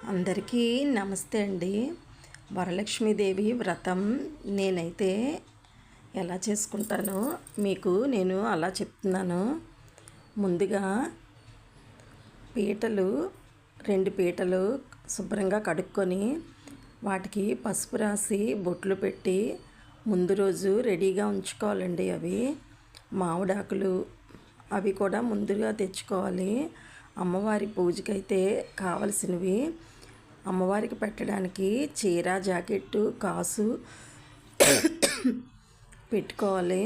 అందరికీ నమస్తే అండి. వరలక్ష్మీదేవి వ్రతం నేనైతే ఎలా చేసుకుంటానో మీకు నేను అలా చెప్తున్నాను. ముందుగా పీటలు 2 పీటలు శుభ్రంగా కడుక్కొని వాటికి పసుపు రాసి బొట్లు పెట్టి ముందు రోజు రెడీగా ఉంచుకోవాలండి. అవి మామిడాకులు అవి కూడా ముందుగా తెచ్చుకోవాలి. అమ్మవారి పూజకైతే కావలసినవి అమ్మవారికి పెట్టడానికి చీర జాకెట్టు కాసు పెట్టుకోవాలి.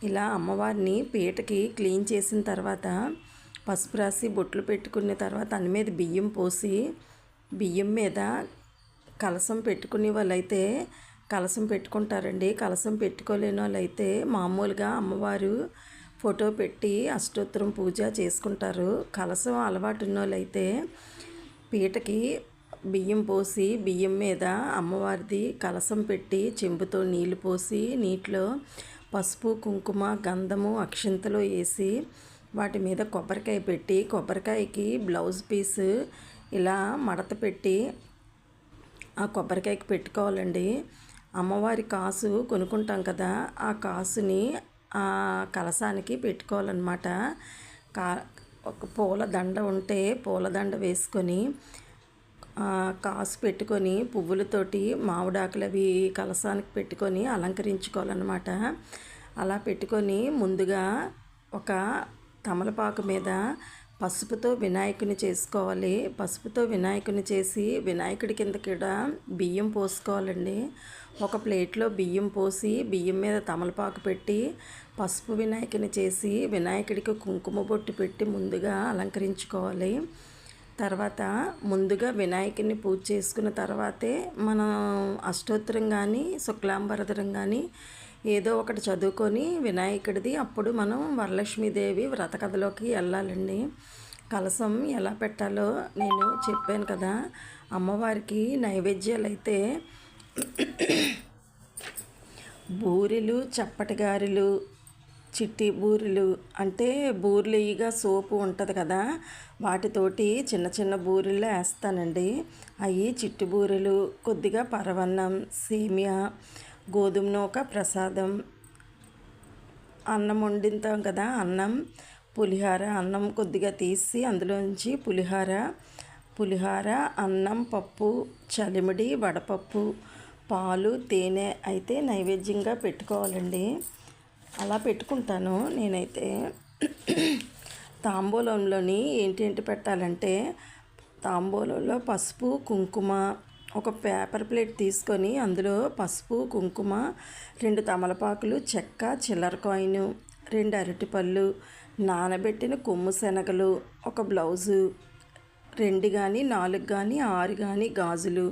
ఇలా అమ్మవారిని పీటకి క్లీన్ చేసిన తర్వాత పసుపు రాసి బొట్లు పెట్టుకున్న తర్వాత దాని మీద బియ్యం పోసి బియ్యం మీద కలశం పెట్టుకునే వాళ్ళైతే కలశం పెట్టుకుంటారండి. కలశం పెట్టుకోలేని వాళ్ళైతే మామూలుగా అమ్మవారు ఫోటో పెట్టి అష్టోత్తరం పూజ చేసుకుంటారు. కలశం అలవాటు ఉన్న వాళ్ళైతే పీటకి బియ్యం పోసి బియ్యం మీద అమ్మవారిది కలశం పెట్టి చెంబుతో నీళ్లు పోసి నీటిలో పసుపు కుంకుమ గంధము అక్షింతలు వేసి వాటి మీద కొబ్బరికాయ పెట్టి కొబ్బరికాయకి బ్లౌజ్ పీస్ ఇలా మడత పెట్టి ఆ కొబ్బరికాయకి పెట్టుకోవాలండి. అమ్మవారి కాసు కొనుక్కుంటాం కదా, ఆ కాసుని ఆ కలశానికి పెట్టుకోవాలన్నమాట. ఒక పూలదండ ఉంటే పూలదండ వేసుకొని కాసు పెట్టుకొని పువ్వులతోటి మామిడాకులు అవి కలశానికి పెట్టుకొని అలంకరించుకోవాలన్నమాట. అలా పెట్టుకొని ముందుగా ఒక తమలపాకు మీద పసుపుతో వినాయకుని చేసుకోవాలి. పసుపుతో వినాయకుని చేసి వినాయకుడి కింద కూడా బియ్యం పోసుకోవాలండి. ఒక ప్లేట్లో బియ్యం పోసి బియ్యం మీద తమలపాకు పెట్టి పసుపు వినాయకుని చేసి వినాయకుడికి కుంకుమ బొట్టు పెట్టి ముందుగా అలంకరించుకోవాలి. తర్వాత ముందుగా వినాయకుడిని పూజ చేసుకున్న తర్వాతే మనం అష్టోత్తరం కానీ శుక్లాంబరధరం కానీ ఏదో ఒకటి చదువుకొని వినాయకుడిది అప్పుడు మనం వరలక్ష్మీదేవి వ్రత కథలోకి వెళ్ళాలండి. కలశం ఎలా పెట్టాలో నేను చెప్పాను కదా. అమ్మవారికి నైవేద్యాలు అయితే బూరెలు చప్పటి గారెలు చిట్టి బూరెలు అంటే బూరెలుగా సోపు ఉంటుంది కదా, వాటితోటి చిన్న చిన్న బూరెలు వేస్తానండి. అవి చిట్టి బూరెలు కొద్దిగా పరవన్నం సేమియా గోధుమ నూక ప్రసాదం అన్నం వండుతాం కదా, అన్నం పులిహార అన్నం కొద్దిగా తీసి అందులోంచి పులిహార అన్నం పప్పు చలిమిడి వడపప్పు పాలు తేనె అయితే నైవేద్యంగా పెట్టుకోవాలండి. అలా పెట్టుకుంటాను నేనైతే. తాంబూలంలోని ఏంటి పెట్టాలంటే తాంబూలంలో పసుపు కుంకుమ ఒక పేపర్ ప్లేట్ తీసుకొని అందులో పసుపు కుంకుమ 2 తమలపాకులు చెక్క చిల్లర కాయిను 2 అరటిపళ్ళు నానబెట్టిన కొమ్ము శనగలు ఒక బ్లౌజు 2 కానీ 4 కానీ 6 కానీ గాజులు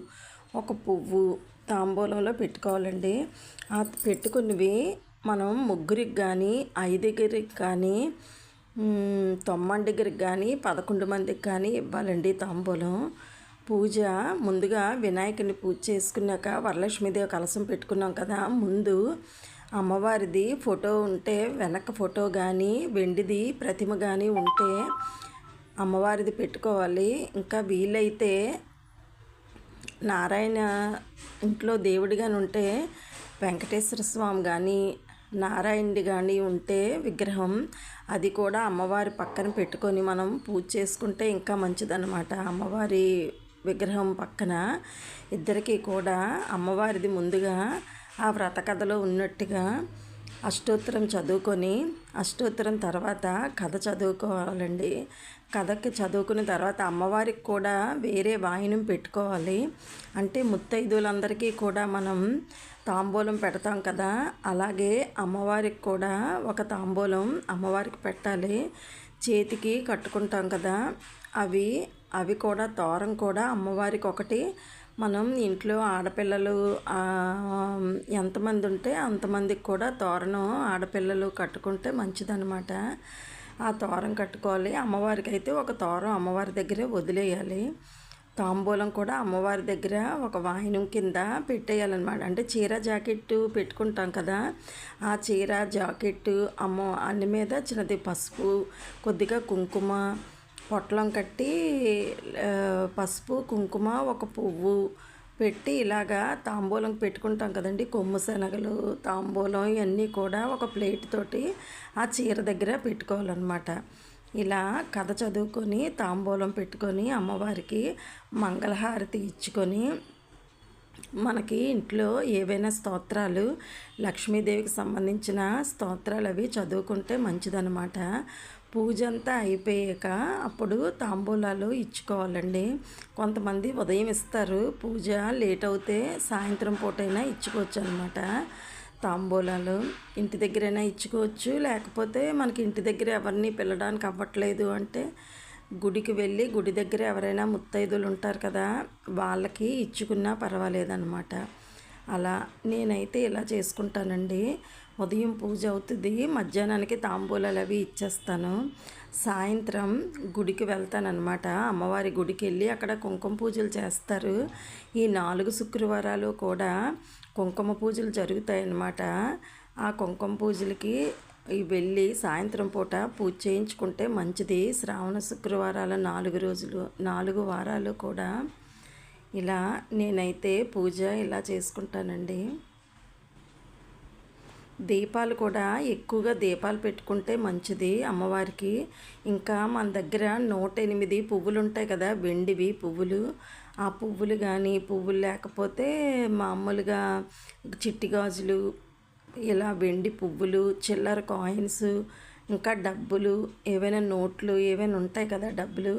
ఒక పువ్వు తాంబూలంలో పెట్టుకోవాలండి. ఆ పెట్టుకున్నవి మనం ముగ్గురికి కానీ 5 కానీ 9 కానీ 11 మందికి కానీ ఇవ్వాలండి తాంబూలం. పూజ ముందుగా వినాయకుని పూజ చేసుకున్నాక వరలక్ష్మీదేవి కలశం పెట్టుకున్నాం కదా, ముందు అమ్మవారిది ఫోటో ఉంటే వెనక ఫోటో కానీ వెండిది ప్రతిమ కానీ ఉంటే అమ్మవారిది పెట్టుకోవాలి. ఇంకా వీలైతే నారాయణ ఇంట్లో దేవుడి కానీ ఉంటే వెంకటేశ్వర స్వామి కానీ నారాయణుడి కానీ ఉంటే విగ్రహం అది కూడా అమ్మవారి పక్కన పెట్టుకొని మనం పూజ చేసుకుంటే ఇంకా మంచిదన్నమాట. అమ్మవారి విగ్రహం పక్కన ఇద్దరికీ కూడా అమ్మవారిది ముందుగా ఆ వ్రత కథలో ఉన్నట్టుగా అష్టోత్తరం చదువుకొని అష్టోత్తరం తర్వాత కథ చదువుకోవాలండి. కథకి చదువుకున్న తర్వాత అమ్మవారికి కూడా వేరే వాయినం పెట్టుకోవాలి. అంటే ముత్తైదువులందరికీ కూడా మనం తాంబూలం పెడతాం కదా, అలాగే అమ్మవారికి కూడా ఒక తాంబూలం అమ్మవారికి పెట్టాలి. చేతికి కట్టుకుంటాం కదా అవి కూడా తోరం కూడా అమ్మవారికి ఒకటి. మనం ఇంట్లో ఆడపిల్లలు ఎంతమంది ఉంటే అంతమందికి కూడా తోరణం ఆడపిల్లలు కట్టుకుంటే మంచిదన్నమాట. ఆ తోరం కట్టుకోవాలి. అమ్మవారికి అయితే ఒక తోరం అమ్మవారి దగ్గరే వదిలేయాలి. తాంబూలం కూడా అమ్మవారి దగ్గర ఒక వాయినం కింద పెట్టేయాలన్నమాట. అంటే చీర జాకెట్టు పెట్టుకుంటాం కదా, ఆ చీర జాకెట్టు అన్ని మీద చిన్నది పసుపు కొద్దిగా కుంకుమ పొట్లం కట్టి పసుపు కుంకుమ ఒక పువ్వు పెట్టి ఇలాగా తాంబూలం పెట్టుకుంటాం కదండి. కొమ్ము శనగలు తాంబూలం ఇవన్నీ కూడా ఒక ప్లేట్ తోటి ఆ చీర దగ్గర పెట్టుకోవాలన్నమాట. ఇలా కథ చదువుకొని తాంబూలం పెట్టుకొని అమ్మవారికి మంగళహారతి ఇచ్చుకొని మనకి ఇంట్లో ఏవైనా స్తోత్రాలు లక్ష్మీదేవికి సంబంధించిన స్తోత్రాలు అవి చదువుకుంటే మంచిదన్నమాట. పూజ అంతా అయిపోయాక అప్పుడు తాంబూలాలు ఇచ్చుకోవాలండి. కొంతమంది ఉదయం ఇస్తారు, పూజ లేట్ అవుతే సాయంత్రం పూటైనా ఇచ్చుకోవచ్చు అనమాట. తాంబూలాలు ఇంటి దగ్గరైనా ఇచ్చుకోవచ్చు, లేకపోతే మనకి ఇంటి దగ్గర ఎవరిని పిలవడానికి అవ్వట్లేదు అంటే గుడికి వెళ్ళి గుడి దగ్గర ఎవరైనా ముత్తైదులు ఉంటారు కదా, వాళ్ళకి ఇచ్చుకున్నా పర్వాలేదన్నమాట. అలా నేనైతే ఇలా చేసుకుంటానండి. ఉదయం పూజ అవుతుంది, మధ్యాహ్నానికి తాంబూలాలు అవి ఇచ్చేస్తాను. సాయంత్రం గుడికి వెళ్తానన్నమాట. అమ్మవారి గుడికి వెళ్ళి అక్కడ కుంకుమ పూజలు చేస్తారు. ఈ 4 శుక్రవారాలు కూడా కుంకుమ పూజలు జరుగుతాయన్నమాట. ఆ కుంకుమ పూజలకి వెళ్ళి సాయంత్రం పూట పూజ చేయించుకుంటే మంచిది. శ్రావణ శుక్రవారాల 4 వారాలు కూడా ఇలా నేనైతే పూజ ఇలా చేసుకుంటానండి. దీపాలు కూడా ఎక్కువగా దీపాలు పెట్టుకుంటే మంచిది అమ్మవారికి. ఇంకా మన దగ్గర 108 పువ్వులు ఉంటాయి కదా, వెండివి పువ్వులు. ఆ పువ్వులు కానీ పువ్వులు లేకపోతే మామూలుగా చిట్టి గాజులు, ఇలా వెండి పువ్వులు, చిల్లర కాయిన్స్, ఇంకా డబ్బులు, ఏవైనా నోట్లు ఏవైనా ఉంటాయి కదా డబ్బులు,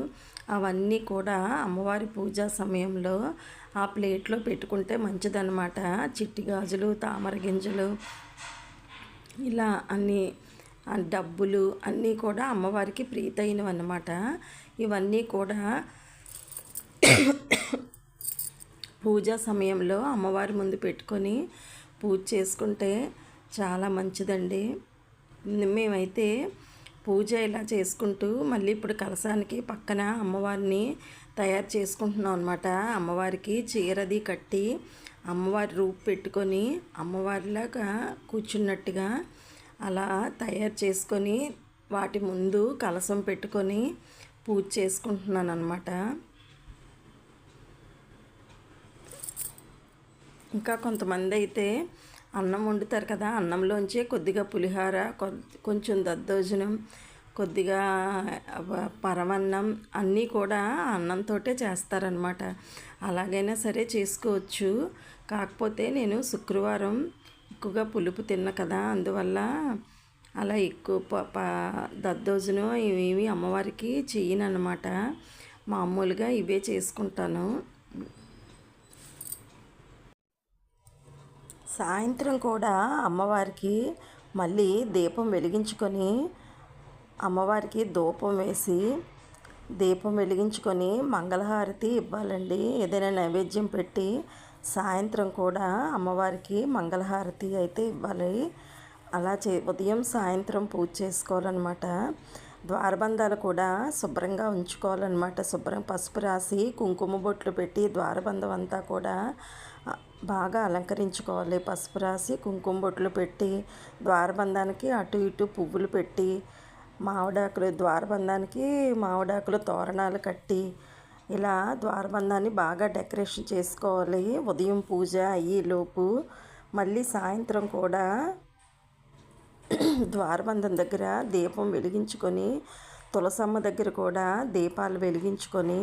అవన్నీ కూడా అమ్మవారి పూజా సమయంలో ఆ ప్లేట్లో పెట్టుకుంటే మంచిదన్నమాట. చిట్టి గాజులు, తామర గింజలు, ఇలా అన్నీ డబ్బులు అన్నీ కూడా అమ్మవారికి ప్రీతైనవి అన్నమాట. ఇవన్నీ కూడా పూజా సమయంలో అమ్మవారి ముందు పెట్టుకొని పూజ చేసుకుంటే చాలా మంచిదండి. మేమైతే పూజ ఇలా చేసుకుంటూ మళ్ళీ ఇప్పుడు కలశానికి పక్కన అమ్మవారిని తయారు చేసుకుంటున్నాం అనమాట. అమ్మవారికి చీరది కట్టి అమ్మవారి రూపు పెట్టుకొని అమ్మవారిలాగా కూర్చున్నట్టుగా అలా తయారు చేసుకొని వాటి ముందు కలశం పెట్టుకొని పూజ చేసుకుంటున్నాను అనమాట. ఇంకా కొంతమంది అయితే అన్నం వండుతారు కదా, అన్నంలోంచి కొద్దిగా పులిహార, కొంచెం దద్దోజనం, కొద్దిగా పరమన్నం అన్నీ కూడా అన్నంతో చేస్తారనమాట. అలాగైనా సరే చేసుకోవచ్చు. కాకపోతే నేను శుక్రవారం ఎక్కువగా పులుపు తిన్న కదా, అందువల్ల అలా ఎక్కువ దద్దోజనం ఇవి అమ్మవారికి చెయ్యను అనమాట. మామూలుగా ఇవే చేసుకుంటాను. సాయంత్రం కూడా అమ్మవారికి మళ్ళీ దీపం వెలిగించుకొని అమ్మవారికి ధూపం వేసి దీపం వెలిగించుకొని మంగళహారతి ఇవ్వాలండి. ఏదైనా నైవేద్యం పెట్టి సాయంత్రం కూడా అమ్మవారికి మంగళహారతి అయితే ఇవ్వాలి. అలా ఉదయం సాయంత్రం పూజ చేసుకోవాలన్నమాట. ద్వారబంధాలు కూడా శుభ్రంగా ఉంచుకోవాలన్నమాట. పసుపు రాసి కుంకుమ బొట్లు పెట్టి ద్వారబంధం అంతా కూడా బాగా అలంకరించుకోవాలి. పసుపు రాసి కుంకుమ బొట్లు పెట్టి ద్వారబంధానికి అటు ఇటు పువ్వులు పెట్టి మామిడాకులు, ద్వారబంధానికి మామిడాకులు తోరణాలు కట్టి ఇలా ద్వారబంధాన్ని బాగా డెకరేషన్ చేసుకోవాలి. ఉదయం పూజ అయ్యేలోపు మళ్ళీ సాయంత్రం కూడా ద్వారబంధం దగ్గర దీపం వెలిగించుకొని తులసమ్మ దగ్గర కూడా దీపాలు వెలిగించుకొని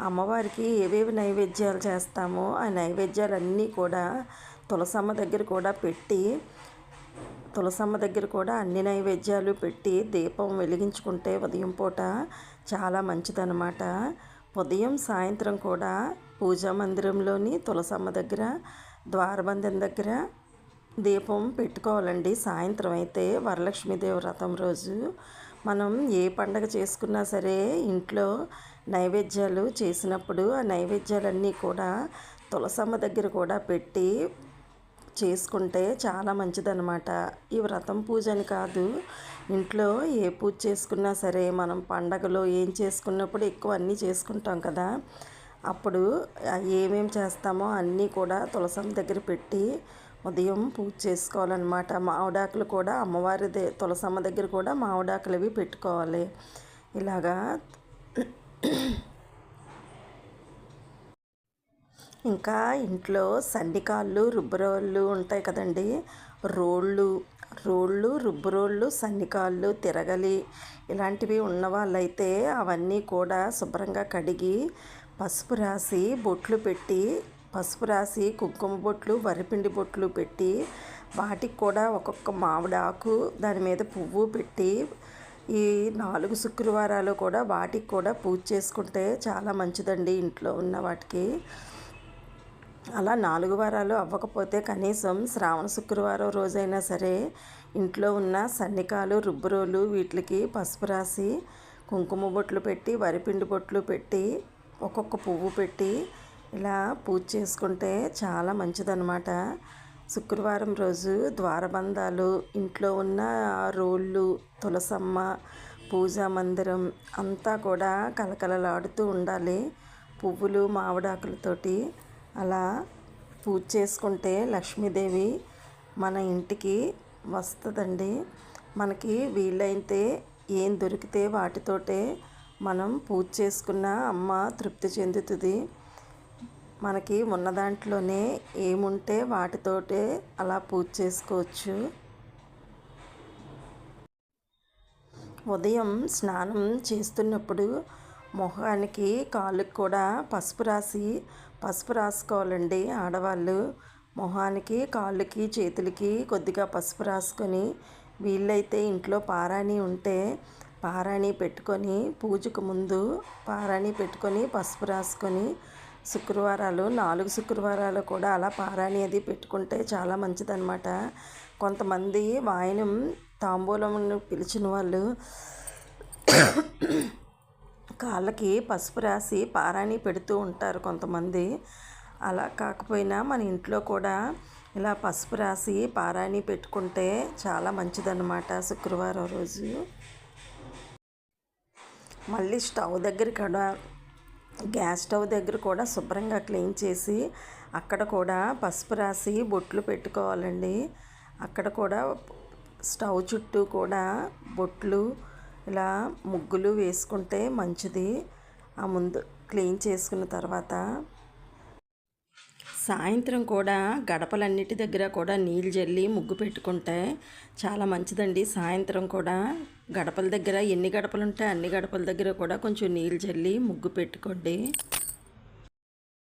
అమ్మవారికి ఏవేవి నైవేద్యాలు చేస్తామో ఆ నైవేద్యాలన్నీ కూడా తులసమ్మ దగ్గర కూడా పెట్టి తులసమ్మ దగ్గర కూడా అన్ని నైవేద్యాలు పెట్టి దీపం వెలిగించుకుంటే ఉదయం పూట చాలా మంచిదన్నమాట. ఉదయం సాయంత్రం కూడా పూజా మందిరంలోని తులసమ్మ దగ్గర ద్వారబంధం దగ్గర దీపం పెట్టుకోవాలండి. సాయంత్రం అయితే వరలక్ష్మీదేవి వ్రతం రోజు మనం ఏ పండగ చేసుకున్నా సరే ఇంట్లో నైవేద్యాలు చేసినప్పుడు ఆ నైవేద్యాలన్నీ కూడా తులసమ్మ దగ్గర కూడా పెట్టి చేసుకుంటే చాలా మంచిదన్నమాట. ఈ వ్రతం పూజ అని కాదు, ఇంట్లో ఏ పూజ చేసుకున్నా సరే మనం పండగలో ఏం చేసుకున్నప్పుడు ఎక్కువ అన్నీ చేసుకుంటాం కదా, అప్పుడు ఏమేమి చేస్తామో అన్నీ కూడా తులసమ్మ దగ్గర పెట్టి ఉదయం పూజ చేసుకోవాలన్నమాట. మామిడాకులు కూడా అమ్మవారి తులసమ్మ దగ్గర కూడా మామిడాకులు అవి పెట్టుకోవాలి. ఇలాగా ఇంకా ఇంట్లో సన్నికాళ్ళు రుబ్బురోళ్ళు ఉంటాయి కదండి. రోళ్ళు రోళ్ళు రుబ్బురోళ్ళు సన్నికాళ్ళు తిరగలి ఇలాంటివి ఉన్న వాళ్ళైతే అవన్నీ కూడా శుభ్రంగా కడిగి పసుపు రాసి బొట్లు పెట్టి, పసుపు రాసి కుంకుమ బొట్లు వరిపిండి బొట్లు పెట్టి వాటికి కూడా ఒక్కొక్క మామిడాకు దాని మీద పువ్వు పెట్టి ఈ 4 శుక్రవారాలు కూడా వాటికి కూడా పూజ చేసుకుంటే చాలా మంచిదండి ఇంట్లో ఉన్న వాటికి. అలా 4 వారాలు అవ్వకపోతే కనీసం శ్రావణ శుక్రవారం రోజైనా సరే ఇంట్లో ఉన్న సన్నికాలు రుబ్బురోలు వీటికి పసుపు రాసి కుంకుమ బొట్లు పెట్టి వరిపిండి బొట్లు పెట్టి ఒక్కొక్క పువ్వు పెట్టి ఇలా పూజ చేసుకుంటే చాలా మంచిదన్నమాట. శుక్రవారం రోజు ద్వారబంధాలు, ఇంట్లో ఉన్న రోళ్ళు, తులసమ్మ, పూజా మందిరం అంతా కూడా కలకలలాడుతూ ఉండాలి పువ్వులు మామిడాకులతోటి. అలా పూజ చేసుకుంటే లక్ష్మీదేవి మన ఇంటికి వస్తుందండి. మనకి వీలైతే ఏం దొరికితే వాటితోటే మనం పూజ చేసుకున్న అమ్మ తృప్తి చెందుతుంది. మనకి ఉన్న దాంట్లోనే ఏముంటే వాటితోటే అలా పూజ చేసుకోవచ్చు. ఉదయం స్నానం చేస్తున్నప్పుడు మొహానికి కాళ్ళకి కూడా పసుపు రాసుకోవాలండి ఆడవాళ్ళు. మొహానికి కాళ్ళకి చేతులకి కొద్దిగా పసుపు రాసుకొని వీళ్ళైతే ఇంట్లో పారాణి ఉంటే పారాణి పెట్టుకొని పూజకు ముందు పారాణి పెట్టుకొని పసుపు రాసుకొని 4 శుక్రవారాలు కూడా అలా పారాణి అది పెట్టుకుంటే చాలా మంచిదన్నమాట. కొంతమంది వాయనం తాంబూలం పిలిచిన వాళ్ళు కాళ్ళకి పసుపు రాసి పారాణి పెడుతూ ఉంటారు కొంతమంది. అలా కాకపోయినా మన ఇంట్లో కూడా ఇలా పసుపు రాసి పారాణి పెట్టుకుంటే చాలా మంచిదన్నమాట శుక్రవారం రోజు. మళ్ళీ గ్యాస్ స్టవ్ దగ్గర కూడా శుభ్రంగా క్లీన్ చేసి అక్కడ కూడా పసుపు రాసి బొట్లు పెట్టుకోవాలండి. అక్కడ కూడా స్టవ్ చుట్టూ కూడా బొట్లు ఇలా ముగ్గులు వేసుకుంటే మంచిది. ఆ ముందు క్లీన్ చేసుకున్న తర్వాత సాయంత్రం కూడా గడపలన్నిటి దగ్గర కూడా నీళ్ళు జల్లి ముగ్గు పెట్టుకుంటే చాలా మంచిదండి. సాయంత్రం కూడా గడపల దగ్గర ఎన్ని గడపలు ఉంటే అన్ని గడపల దగ్గర కూడా కొంచెం నీళ్ళు జల్లి ముగ్గు పెట్టుకోండి.